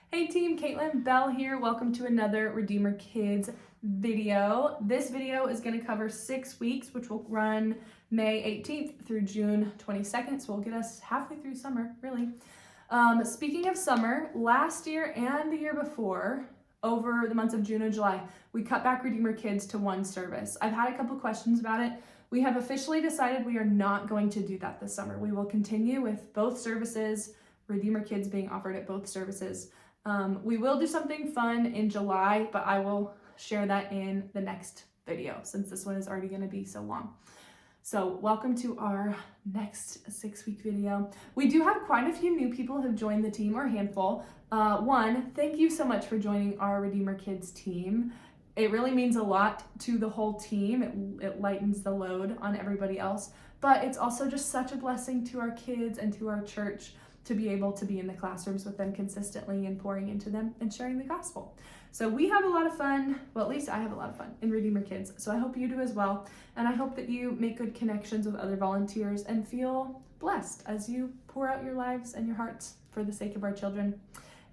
Hey team, Caitlin Bell here. Welcome to another Redeemer Kids video. This video is going to cover 6 weeks, which will run May 18th through June 22nd. So we'll get us halfway through summer, really. Speaking of summer, last year and the year before, over the months of June and July, we cut back Redeemer Kids to one service. I've had a couple questions about it. We have officially decided we are not going to do that this summer. We will continue with both services, Redeemer Kids being offered at both services. We will do something fun in July, but I will share that in the next video since this one is already going to be so long. So welcome to our next 6-week video. We do have quite a few new people who have joined the team, or a handful. One, thank you so much for joining our Redeemer Kids team. It really means a lot to the whole team. It lightens the load on everybody else, but it's also just such a blessing to our kids and to our church to be able to be in the classrooms with them consistently and pouring into them and sharing the gospel. So we have a lot of fun, well, at least I have a lot of fun in Redeemer Kids, so I hope you do as well. And I hope that you make good connections with other volunteers and feel blessed as you pour out your lives and your hearts for the sake of our children.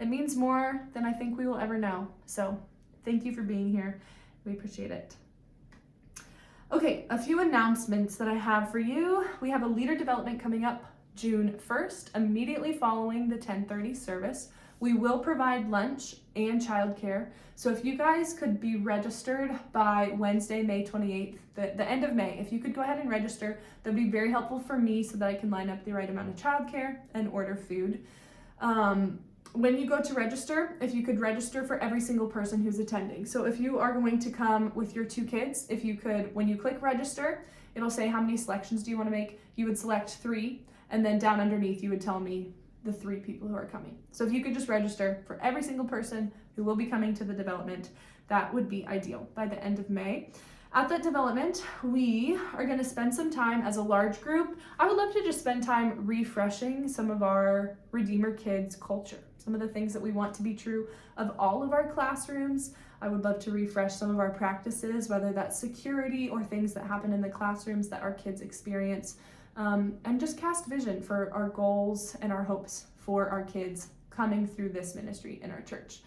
It means more than I think we will ever know. So thank you for being here. We appreciate it. Okay, a few announcements that I have for you. We have a leader development coming up June 1st, immediately following the 10:30 service. We will provide lunch and childcare. So if you guys could be registered by Wednesday, May 28th, the end of May, if you could go ahead and register, that'd be very helpful for me so that I can line up the right amount of childcare and order food. When you go to register, if you could register for every single person who's attending. So if you are going to come with your 2 kids, if you could, when you click register, it'll say how many selections do you want to make. You would select 3. And then down underneath, you would tell me the 3 people who are coming. So if you could just register for every single person who will be coming to the development, that would be ideal by the end of May. At that development, we are going to spend some time as a large group. I would love to just spend time refreshing some of our Redeemer Kids culture, some of the things that we want to be true of all of our classrooms. I would love to refresh some of our practices, whether that's security or things that happen in the classrooms that our kids experience. And just cast vision for our goals and our hopes for our kids coming through this ministry in our church.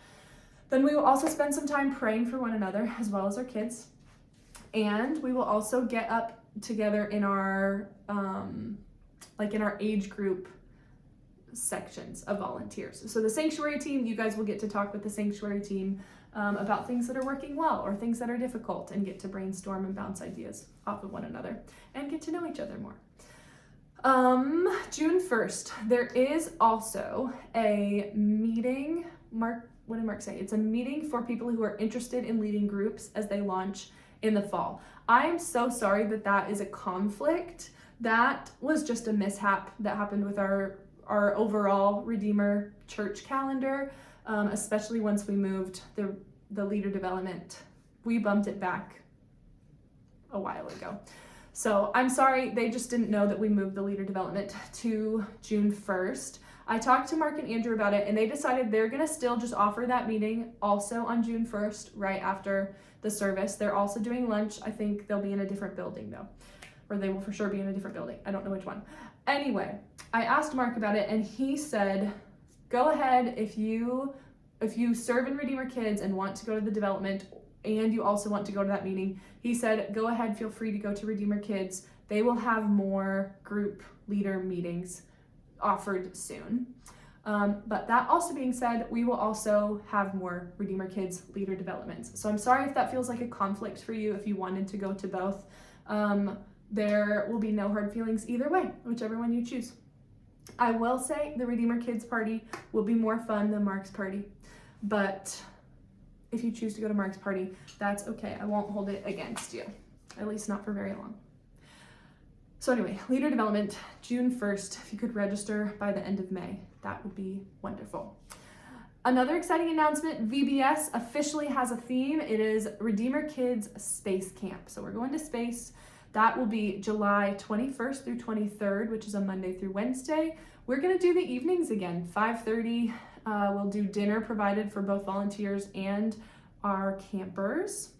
Then we will also spend some time praying for one another as well as our kids. And we will also get up together in our, in our age group sections of volunteers. So the sanctuary team, you guys will get to talk with the sanctuary team about things that are working well or things that are difficult and get to brainstorm and bounce ideas off of one another and get to know each other more. June 1st, there is also a meeting. What did Mark say? It's a meeting for people who are interested in leading groups as they launch in the fall. I'm so sorry that is a conflict. That was just a mishap that happened with our overall Redeemer church calendar, especially once we moved the leader development. We bumped it back a while ago. So I'm sorry, they just didn't know that we moved the leader development to June 1st. I talked to Mark and Andrew about it, and they decided they're gonna still just offer that meeting also on June 1st, right after the service. They're also doing lunch. I think they'll be in a different building though, or they will for sure be in a different building. I don't know which one. Anyway, I asked Mark about it, and he said, go ahead if you serve in Redeemer Kids and want to go to the development, and you also want to go to that meeting, he said, go ahead, feel free to go to Redeemer Kids. They will have more group leader meetings offered soon. But that also being said, we will also have more Redeemer Kids leader developments. So I'm sorry if that feels like a conflict for you if you wanted to go to both. There will be no hard feelings either way, whichever one you choose. I will say the Redeemer Kids party will be more fun than Mark's party, but if you choose to go to Mark's party, that's okay. I won't hold it against you, at least not for very long. So anyway, leader development, June 1st. If you could register by the end of May, that would be wonderful. Another exciting announcement, VBS officially has a theme. It is Redeemer Kids Space Camp. So we're going to space. That will be July 21st through 23rd, which is a Monday through Wednesday. We're gonna do the evenings again, 5:30. We'll do dinner provided for both volunteers and our campers.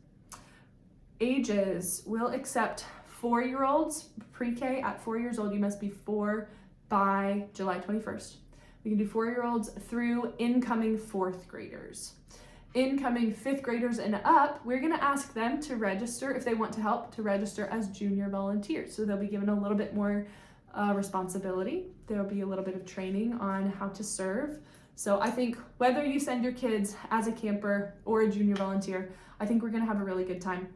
Ages, we'll accept 4-year-olds, pre-K at 4 years old. You must be 4 by July 21st. We can do 4-year-olds through incoming 4th graders. Incoming 5th graders and up, we're gonna ask them to register, if they want to help, to register as junior volunteers. So they'll be given a little bit more responsibility. There'll be a little bit of training on how to serve. So I think whether you send your kids as a camper or a junior volunteer, I think we're gonna have a really good time.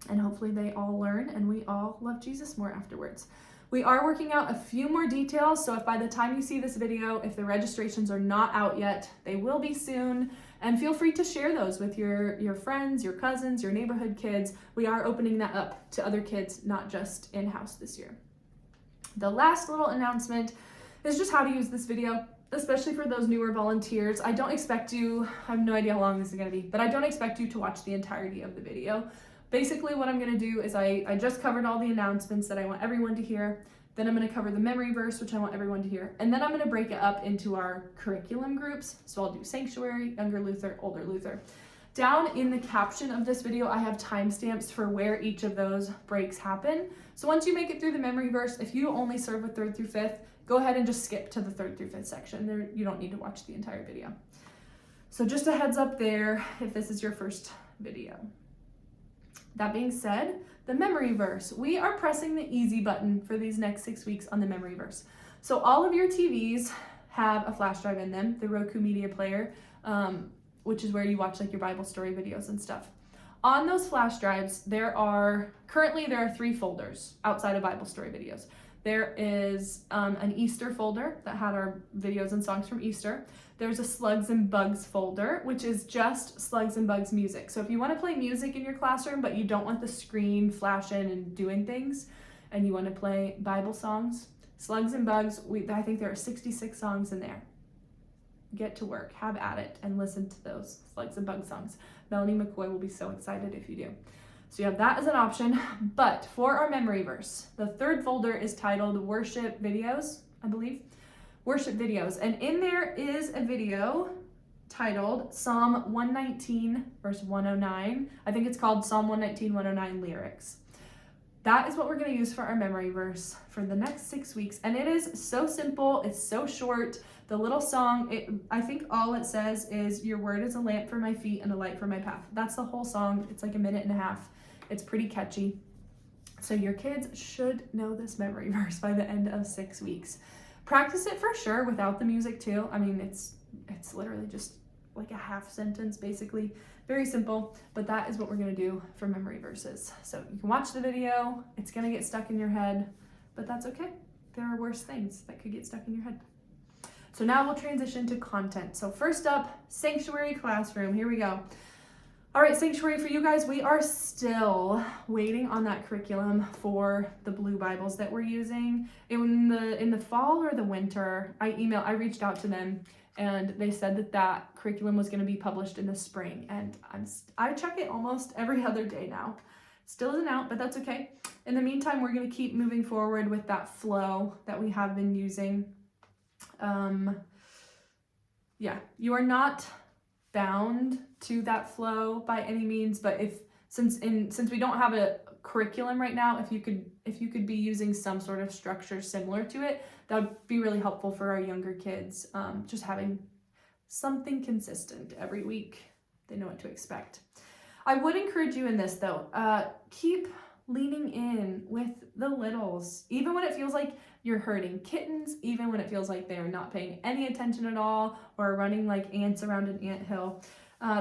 And hopefully they all learn and we all love Jesus more afterwards. We are working out a few more details, so if by the time you see this video, if the registrations are not out yet, they will be soon. And feel free to share those with your friends, your cousins, your neighborhood kids. We are opening that up to other kids, not just in-house this year. The last little announcement is just how to use this video, especially for those newer volunteers. I don't expect you, I have no idea how long this is gonna be, but I don't expect you to watch the entirety of the video. Basically what I'm gonna do is I just covered all the announcements that I want everyone to hear. Then I'm gonna cover the memory verse, which I want everyone to hear. And then I'm gonna break it up into our curriculum groups. So I'll do Sanctuary, Younger Luther, Older Luther. Down in the caption of this video, I have timestamps for where each of those breaks happen. So once you make it through the memory verse, if you only serve with 3rd through 5th, go ahead and just skip to the 3rd through 5th section. You don't need to watch the entire video. So just a heads up there if this is your first video. That being said, the memory verse. We are pressing the easy button for these next 6 weeks on the memory verse. So all of your TVs have a flash drive in them, the Roku media player, which is where you watch like your Bible story videos and stuff. On those flash drives, currently there are 3 folders outside of Bible story videos. There is an Easter folder that had our videos and songs from Easter. There's a Slugs and Bugs folder, which is just Slugs and Bugs music. So if you want to play music in your classroom, but you don't want the screen flashing and doing things, and you want to play Bible songs, Slugs and Bugs, I think there are 66 songs in there. Get to work, have at it, and listen to those Slugs and Bugs songs. Melanie McCoy will be so excited if you do. So you have that as an option, but for our memory verse, the 3rd folder is titled Worship Videos, I believe. Worship Videos, and in there is a video titled Psalm 119, verse 109. I think it's called Psalm 119, 109 Lyrics. That is what we're gonna use for our memory verse for the next 6 weeks, and it is so simple, it's so short. The little song, I think all it says is, your word is a lamp for my feet and a light for my path. That's the whole song. It's like a minute and a half. It's pretty catchy. So your kids should know this memory verse by the end of 6 weeks. Practice it for sure without the music too. I mean, it's literally just like a half sentence, basically. Very simple, but that is what we're gonna do for memory verses. So you can watch the video, it's gonna get stuck in your head, but that's okay. There are worse things that could get stuck in your head. So now we'll transition to content. So first up, Sanctuary Classroom, here we go. All right, Sanctuary, for you guys, we are still waiting on that curriculum for the blue Bibles that we're using. In the fall or the winter, I reached out to them and they said that curriculum was gonna be published in the spring, and I check it almost every other day now. Still isn't out, but that's okay. In the meantime, we're gonna keep moving forward with that flow that we have been using. You are not bound to that flow by any means, but since we don't have a curriculum right now, if you could be using some sort of structure similar to it, that would be really helpful for our younger kids. Just having something consistent every week, they know what to expect. I would encourage you in this though, keep leaning in with the littles, even when it feels like you're herding kittens, even when it feels like they're not paying any attention at all or running like ants around an anthill.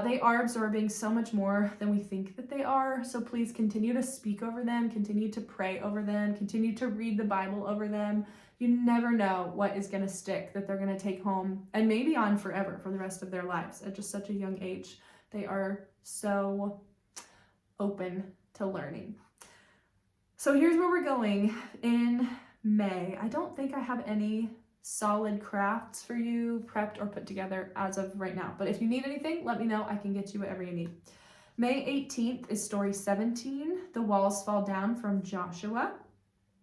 They are absorbing so much more than we think that they are. So please continue to speak over them, continue to pray over them, continue to read the Bible over them. You never know what is going to stick that they're going to take home and maybe on forever for the rest of their lives at just such a young age. They are so open to learning. So here's where we're going in May. I don't think I have any solid crafts for you prepped or put together as of right now, but if you need anything, let me know. I can get you whatever you need. May 18th is story 17, The Walls Fall Down, from Joshua.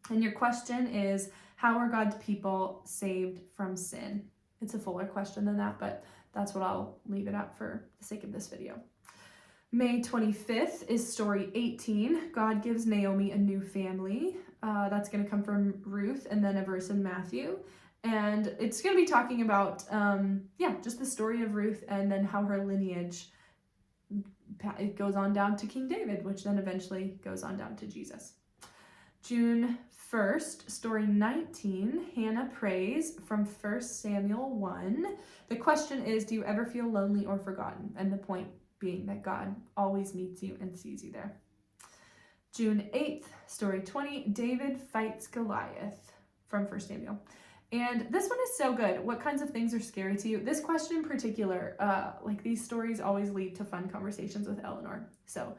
And your question is, how are God's people saved from sin? It's a fuller question than that, but that's what I'll leave it at for the sake of this video. May 25th is story 18, God gives Naomi a new family. That's going to come from Ruth, and then a verse in Matthew. And it's going to be talking about, just the story of Ruth and then how her lineage, it goes on down to King David, which then eventually goes on down to Jesus. June 1st, story 19, Hannah prays from 1 Samuel 1. The question is, do you ever feel lonely or forgotten? And the point being that God always meets you and sees you there. June 8th, story 20, David fights Goliath from 1 Samuel. And this one is so good. What kinds of things are scary to you? This question in particular, these stories always lead to fun conversations with Eleanor. So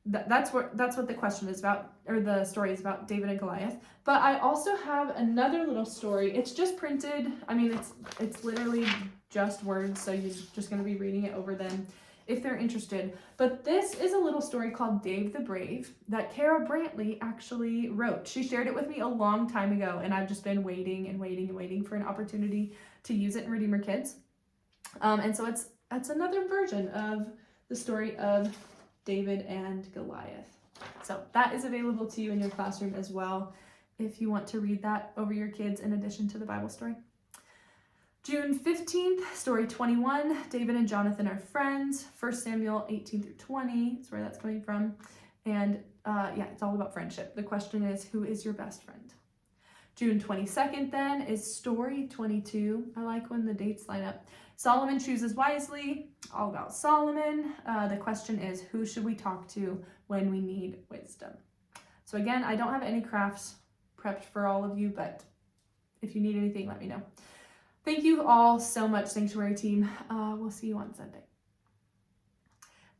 that's what the question is about, or the story is about, David and Goliath. But I also have another little story. It's just printed. I mean, it's literally just words, so you're just going to be reading it over them if they're interested. But this is a little story called Dave the Brave that Kara Brantley actually wrote. She shared it with me a long time ago, and I've just been waiting for an opportunity to use it in Redeemer Kids. And so it's another version of the story of David and Goliath. So that is available to you in your classroom as well if you want to read that over your kids in addition to the Bible story. June 15th, story 21, David and Jonathan are friends. 1 Samuel 18 through 20 is where that's coming from. And it's all about friendship. The question is, who is your best friend? June 22nd then is story 22. I like when the dates line up. Solomon chooses wisely, all about Solomon. The question is, who should we talk to when we need wisdom? So again, I don't have any crafts prepped for all of you, but if you need anything, let me know. Thank you all so much, Sanctuary team. We'll see you on Sunday.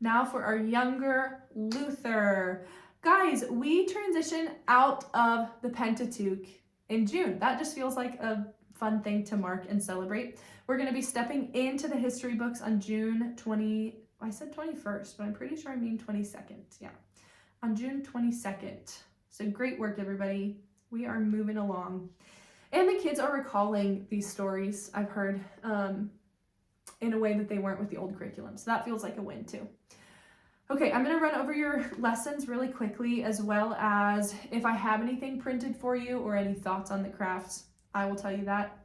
Now for our younger Luther. Guys, we transition out of the Pentateuch in June. That just feels like a fun thing to mark and celebrate. We're going to be stepping into the history books on June 20. I said 21st, but I'm pretty sure I mean 22nd. Yeah, on June 22nd. So great work, everybody. We are moving along. And the kids are recalling these stories, I've heard, in a way that they weren't with the old curriculum. So that feels like a win too. Okay, I'm going to run over your lessons really quickly, as well as if I have anything printed for you or any thoughts on the crafts, I will tell you that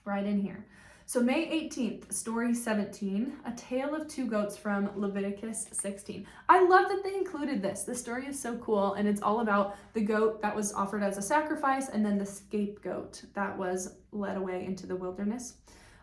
right in here. So May 18th, story 17, a tale of two goats from Leviticus 16. I love that they included this. This story is so cool, and it's all about the goat that was offered as a sacrifice and then the scapegoat that was led away into the wilderness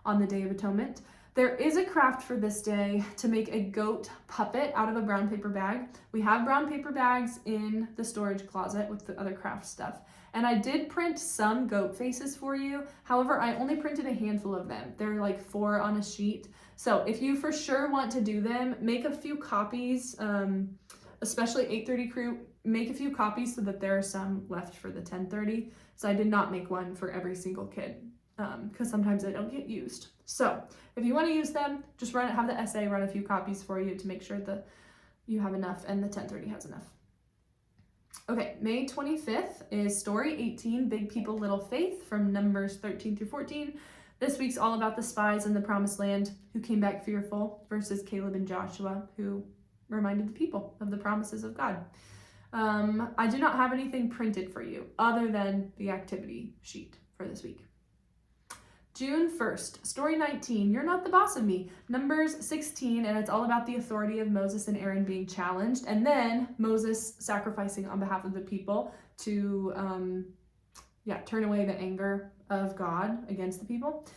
on the Day of Atonement. There is a craft for this day to make a goat puppet out of a brown paper bag. We have brown paper bags in the storage closet with the other craft stuff. And I did print some goat faces for you. However, I only printed a handful of them. They're like 4 on a sheet. So if you for sure want to do them, make a few copies, especially 8:30 crew, make a few copies so that there are some left for the 10:30. So I did not make one for every single kid because sometimes they don't get used. So if you want to use them, just have the essay run a few copies for you to make sure that you have enough and the 10:30 has enough. Okay, May 25th is story 18, Big People, Little Faith, from Numbers 13 through 14. This week's all about the spies in the Promised Land who came back fearful versus Caleb and Joshua, who reminded the people of the promises of God. I do not have anything printed for you other than the activity sheet for this week. June 1st, story 19, You're Not the Boss of Me. Numbers 16, and it's all about the authority of Moses and Aaron being challenged, and then Moses sacrificing on behalf of the people to turn away the anger of God against the people.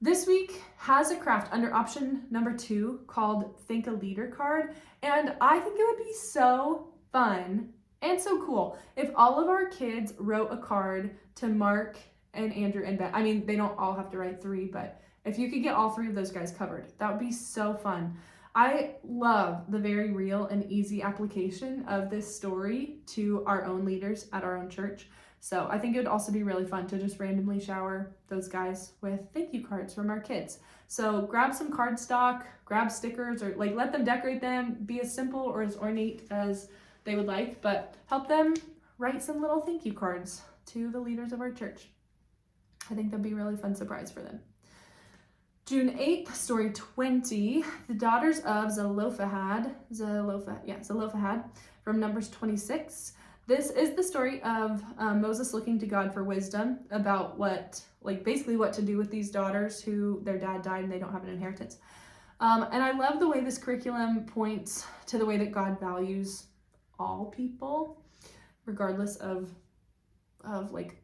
This week has a craft under option number 2 called Think a Leader card, and I think it would be so fun and so cool if all of our kids wrote a card to Mark and Andrew and Ben. I mean, they don't all have to write 3, but if you could get all 3 of those guys covered, that would be so fun. I love the very real and easy application of this story to our own leaders at our own church. So I think it would also be really fun to just randomly shower those guys with thank you cards from our kids. So grab some cardstock, grab stickers, or let them decorate them, be as simple or as ornate as they would like, but help them write some little thank you cards to the leaders of our church. I think that'd be a really fun surprise for them. June 8th, story 20, the daughters of Zelophehad from Numbers 26. This is the story of Moses looking to God for wisdom about basically what to do with these daughters who their dad died and they don't have an inheritance. And I love the way this curriculum points to the way that God values all people, regardless of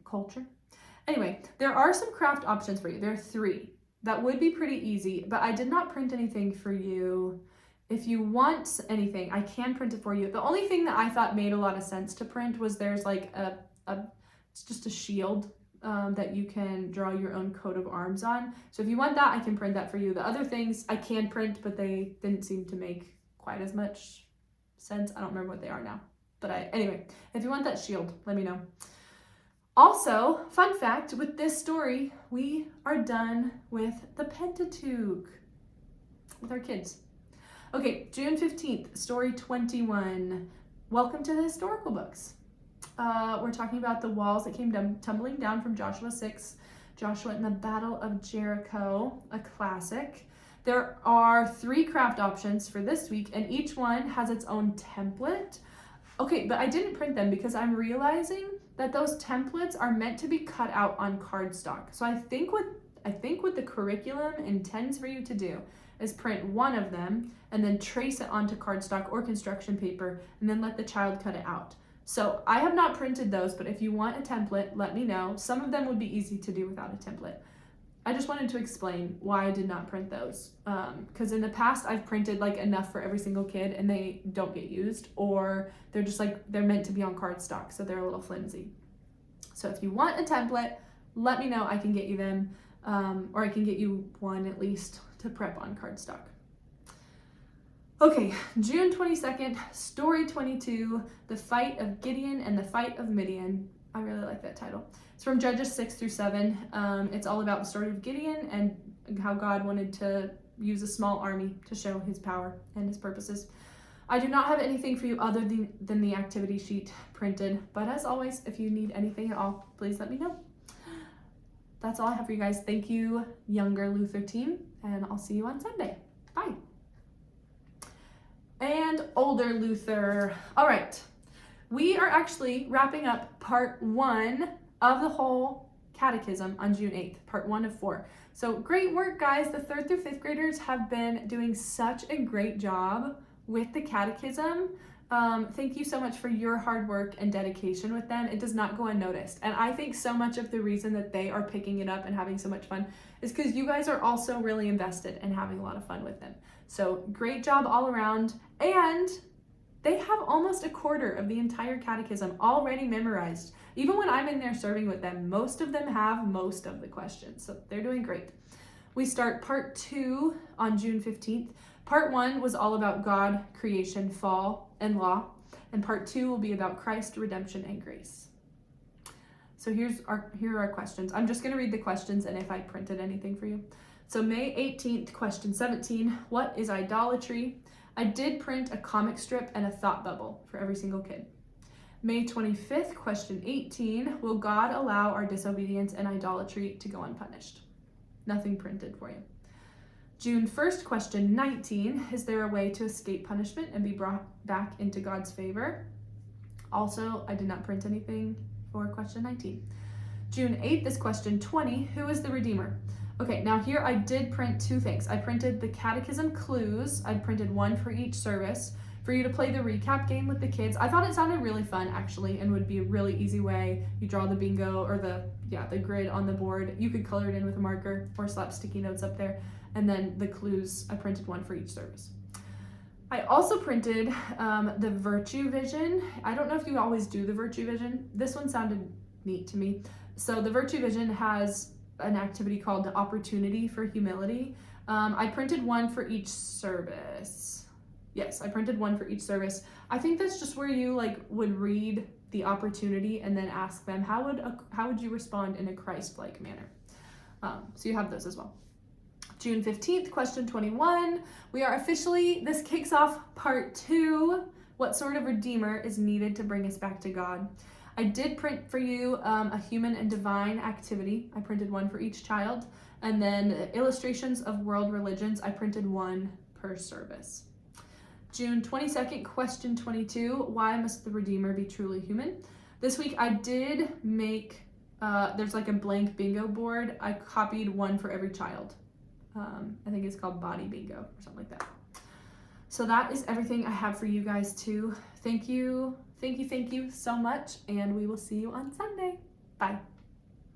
culture. Anyway, there are some craft options for you. There are 3 that would be pretty easy, but I did not print anything for you. If you want anything, I can print it for you. The only thing that I thought made a lot of sense to print was there's it's just a shield that you can draw your own coat of arms on. So if you want that, I can print that for you. The other things I can print, but they didn't seem to make quite as much sense. I don't remember what they are now. But anyway, if you want that shield, let me know. Also, fun fact, with this story, we are done with the Pentateuch with our kids. Okay, June 15th, story 21. Welcome to the historical books. We're talking about the walls that came tumbling down from Joshua 6, Joshua in the Battle of Jericho, a classic. There are 3 craft options for this week, and each one has its own template. Okay, but I didn't print them because I'm realizing that those templates are meant to be cut out on cardstock. So I think what the curriculum intends for you to do is print one of them and then trace it onto cardstock or construction paper and then let the child cut it out. So I have not printed those, but if you want a template, let me know. Some of them would be easy to do without a template. I just wanted to explain why I did not print those. Because in the past I've printed enough for every single kid and they don't get used, or they're just they're meant to be on cardstock, so they're a little flimsy. So if you want a template, let me know. I can get you them, or I can get you one at least to prep on cardstock. Okay, June 22nd, story 22, the fight of Gideon and the fight of Midian. I really like that title. It's from Judges 6 through 7. It's all about the story of Gideon and how God wanted to use a small army to show his power and his purposes. I do not have anything for you other than the activity sheet printed, but as always, if you need anything at all, please let me know. That's all I have for you guys. Thank you, Younger Luther team, and I'll see you on Sunday. Bye. And Older Luther. All right. We are actually wrapping up part 1 of the whole catechism on June 8th, part 1 of 4. So great work, guys. The 3rd through 5th graders have been doing such a great job with the catechism. Thank you so much for your hard work and dedication with them. It does not go unnoticed. And I think so much of the reason that they are picking it up and having so much fun is because you guys are also really invested and having a lot of fun with them. So great job all around. And they have almost a quarter of the entire catechism already memorized. Even when I'm in there serving with them, most of them have most of the questions. So they're doing great. We start part 2 on June 15th. Part 1 was all about God, creation, fall, and law. And part 2 will be about Christ, redemption, and grace. So here are our questions. I'm just going to read the questions and if I printed anything for you. So May 18th, question 17, what is idolatry? I did print a comic strip and a thought bubble for every single kid. May 25th, question 18, will God allow our disobedience and idolatry to go unpunished? Nothing printed for you. June 1st, question 19, is there a way to escape punishment and be brought back into God's favor? Also, I did not print anything for question 19. June 8th is question 20, who is the Redeemer? Okay, now here I did print 2 things. I printed the catechism clues. I printed 1 for each service for you to play the recap game with the kids. I thought it sounded really fun actually and would be a really easy way. You draw the bingo or the grid on the board. You could color it in with a marker or slap sticky notes up there. And then the clues, I printed 1 for each service. I also printed the virtue vision. I don't know if you always do the virtue vision. This one sounded neat to me. So the virtue vision has an activity called the opportunity for humility. I printed 1 for each service. Yes, I printed 1 for each service. I think that's just where you would read the opportunity and then ask them, how would you respond in a Christ-like manner? So you have those as well. June 15th, question 21. This kicks off part 2. What sort of Redeemer is needed to bring us back to God? I did print for you a human and divine activity. I printed 1 for each child. And then illustrations of world religions, I printed 1 per service. June 22nd, question 22, why must the Redeemer be truly human? This week I did make, there's like a blank bingo board. I copied one for every child. I think it's called Body Bingo or something like that. So that is everything I have for you guys too. Thank you so much, and we will see you on Sunday. Bye.